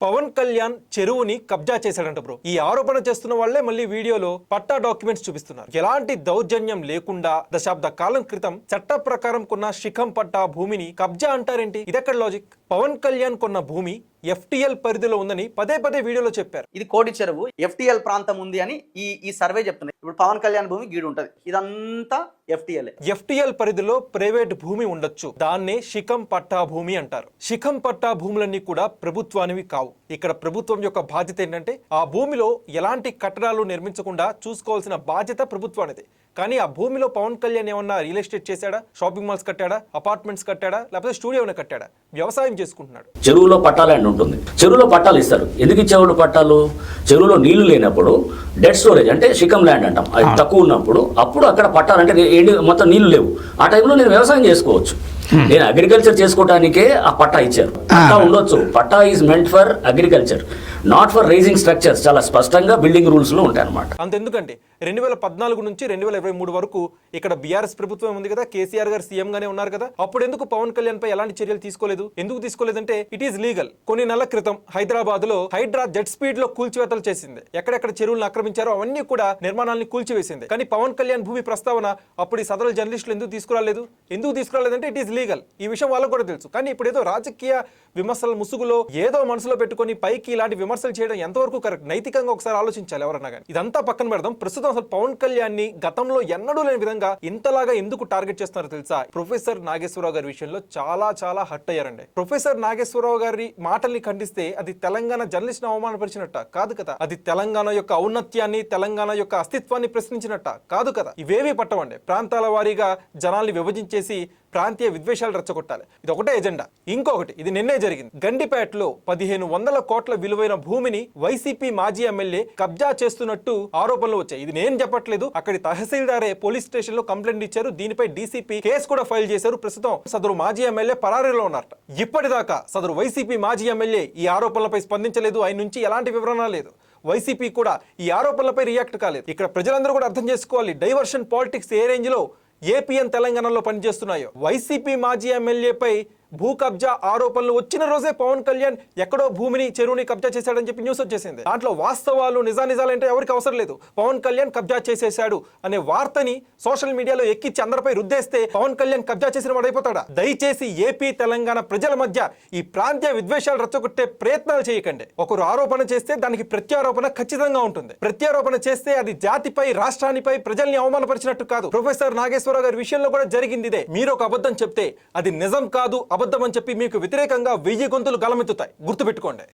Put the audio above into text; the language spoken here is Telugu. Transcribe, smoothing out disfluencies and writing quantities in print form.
పవన్ కళ్యాణ్ చెరువుని కబ్జా చేశాడంట బ్రో. ఈ ఆరోపణ చేస్తున్న వాళ్లే మళ్ళీ వీడియోలో పట్టా డాక్యుమెంట్స్ చూపిస్తున్నారు. ఎలాంటి దౌర్జన్యం లేకుండా దశాబ్ద కాలం క్రితం చట్ట ప్రకారం కొన్న శిఖం పట్టా భూమిని కబ్జా అంటారేంటి? ఇదెక్కడ లాజిక్? పవన్ కళ్యాణ్ కొన్న భూమి FTL పరిధిలో ఉందని పదే పదే వీడియోలో చెప్పారు. ఇది కోటి చెరువు FTL ప్రాంతం ఉంది అని ఈ సర్వే చెప్తుంది. ఇప్పుడు పవన్ కళ్యాణ్ భూమి గీడు ఉంటది, ఇదంతా FTL పరిధిలో ప్రైవేట్ భూమి ఉండొచ్చు, దాన్నే శిఖం పట్టా భూమి అంటారు. శిఖం పట్టా భూములన్నీ కూడా ప్రభుత్వానివి కావు. ఇక్కడ ప్రభుత్వం యొక్క బాధ్యత ఏంటంటే ఆ భూమిలో ఎలాంటి కట్టడాలు నిర్మించకుండా చూసుకోవాల్సిన బాధ్యత ప్రభుత్వానిది. కానీ ఆ భూమిలో పవన్ కళ్యాణ్ ఏమన్నా రియల్ ఎస్టేట్ చేశాడా? షాపింగ్ మాల్స్ కట్టాడా? అపార్ట్మెంట్స్ కట్టాడా? లేకపోతే స్టూడియోని కట్టాడా? వ్యవసాయం చేసుకుంటున్నాడు. చెరువులో పట్టాలని ఉంటుంది, చెరువులో పట్టాలు ఇస్తారు. ఎందుకు ఇచ్చేవాళ్ళు పట్టాలు? చెరువులో నీళ్లు లేనప్పుడు డెడ్ స్టోరేజ్ అంటే శిఖం ల్యాండ్ అంటాం, అది తక్కువ ఉన్నప్పుడు అప్పుడు అక్కడ పట్టాలంటే మొత్తం నీళ్లు లేవు. ఆ టైంలో నేను వ్యవసాయం చేసుకోవచ్చు, నేను అగ్రికల్చర్ చేసుకోవడానికే ఆ పట్టా ఇచ్చారు. పట్టా ఉండొచ్చు, patta is meant for agriculture, not for raising structures. చాలా స్పష్టంగా బిల్డింగ్ రూల్స్ లో ఉంటాయి అన్నమాట. అంతెందుకంటే 2014 నుంచి 2023 వరకు ఇక్కడ బీఆర్ఎస్ ప్రభుత్వం ఉంది కదా, కేసీఆర్ గారు సీఎం గానే ఉన్నారు కదా, అప్పుడు ఎందుకు పవన్ కళ్యాణ్ పై ఎలాంటి చర్యలు తీసుకోలేదు? ఎందుకు తీసుకోలేదంటే ఇట్ ఈస్ లీగల్. కొన్ని నెలల క్రితం హైదరాబాద్ లో హైడ్రా జెట్ స్పీడ్ లో కూల్చివేతలు చేసింది. ఎక్కడెక్కడ చెరువులను ఆక్రమించారో అవన్నీ కూడా నిర్మాణాలను కూల్చివేసింది. కానీ పవన్ కళ్యాణ్ భూమి ప్రస్తావన అప్పుడు ఈ సదరు జర్నలిస్టులు ఎందుకు తీసుకురాలేదు? ఎందుకు తీసుకురాలేదంటే ఇట్ ఈస్ లీగల్. ఈ విషయం వాళ్ళకు కూడా తెలుసు. కానీ ఇప్పుడు ఏదో రాజకీయ విమర్శల ముసుగులో ఏదో మనసులో పెట్టుకొని పైకి ఇలాంటి విమర్శలు చేయడం ఎంతవరకు కరెక్ట్? నైతికంగా ఒకసారి ఆలోచించాలి ఎవరన్నా కానీ. ఇదంతా పక్కన పెడదాం. ప్రస్తుతం అసలు పవన్ కళ్యాణ్ ని గతంలో ఎన్నడూ లేని విధంగా ఇంతలాగా ఎందుకు టార్గెట్ చేస్తున్నారో తెలుసా? ప్రొఫెసర్ నాగేశ్వరరావు గారి విషయంలో చాలా హర్ట్ అయ్యారండి. ప్రొఫెసర్ నాగేశ్వరరావు గారి మాటల్ని ఖండిస్తే అది తెలంగాణ జర్నలిస్ట్ ని అవమానపరిచినట్ట కాదు కదా, అది తెలంగాణ యొక్క ఔన్నత్యాన్ని, తెలంగాణ యొక్క అస్తిత్వాన్ని ప్రశ్నించినట్ట కాదు కదా. ఇవేవి పట్టవండి. ప్రాంతాల వారీగా జనాల్ని విభజించేసి ప్రాంతీయ విద్వేషాలు రెచ్చగొట్టాలి, ఇది ఒకటే ఎజెండా. ఇంకొకటి, ఇది నిన్నే జరిగింది. గండిపేటలో 1500 కోట్ల విలువైన భూమిని వైసీపీ మాజీ ఎమ్మెల్యే కబ్జా చేస్తున్నట్టు ఆరోపణలు వచ్చాయి. ఇది నేను చెప్పట్లేదు, అక్కడి తహసీల్దారే పోలీస్ స్టేషన్ లో కంప్లైంట్ ఇచ్చారు. దీనిపై డీసీపీ కేసు కూడా ఫైల్ చేశారు. ప్రస్తుతం సదరు మాజీ ఎమ్మెల్యే పరారీలో ఉన్నారట. ఇప్పటిదాకా సదరు వైసీపీ మాజీ ఎమ్మెల్యే ఈ ఆరోపణలపై స్పందించలేదు. ఆయన నుంచి ఎలాంటి వివరణ లేదు. వైసీపీ కూడా ఈ ఆరోపణలపై రియాక్ట్ కాలేదు. ఇక్కడ ప్రజలందరూ కూడా అర్థం చేసుకోవాలి, డైవర్షన్ పాలిటిక్స్ ఏ రేంజ్ లో ఏపీఎన్ తెలంగాణలో పనిచేస్తున్నాయో. వైసీపీ మాజీ ఎమ్మెల్యేపై భూ కబ్జా ఆరోపణలు వచ్చిన రోజే పవన్ కళ్యాణ్ ఎక్కడో భూమిని, చెరువుని కబ్జా చేశాడని చెప్పి న్యూస్ వచ్చేసింది. దాంట్లో వాస్తవాలు నిజాలు అంటే ఎవరికి అవసరం లేదు. పవన్ కళ్యాణ్ కబ్జా చేసేశాడు అనే వార్తని సోషల్ మీడియాలో ఎక్కించి అందరిపై రుద్దేస్తే పవన్ కళ్యాణ్ కబ్జా చేసిన వాడు అయిపోతాడా? దయచేసి ఏపీ తెలంగాణ ప్రజల మధ్య ఈ ప్రాంతీయ విద్వేషాలు రెచ్చగొట్టే ప్రయత్నాలు చేయకండి. ఒకరు ఆరోపణ చేస్తే దానికి ప్రత్యారోపణ ఖచ్చితంగా ఉంటుంది. ప్రత్యారోపణ చేస్తే అది జాతిపై, రాష్ట్రానిపై, ప్రజల్ని అవమానపరిచినట్టు కాదు. ప్రొఫెసర్ నాగేశ్వరరావు గారి విషయంలో కూడా జరిగింది ఇదే. మీరు ఒక అబద్ధం చెప్తే అది నిజం కాదు, అబద్ధం అని చెప్పి మీకు వ్యతిరేకంగా 1000 గొంతులు గలమెత్తుతాయి. గుర్తుపెట్టుకోండి.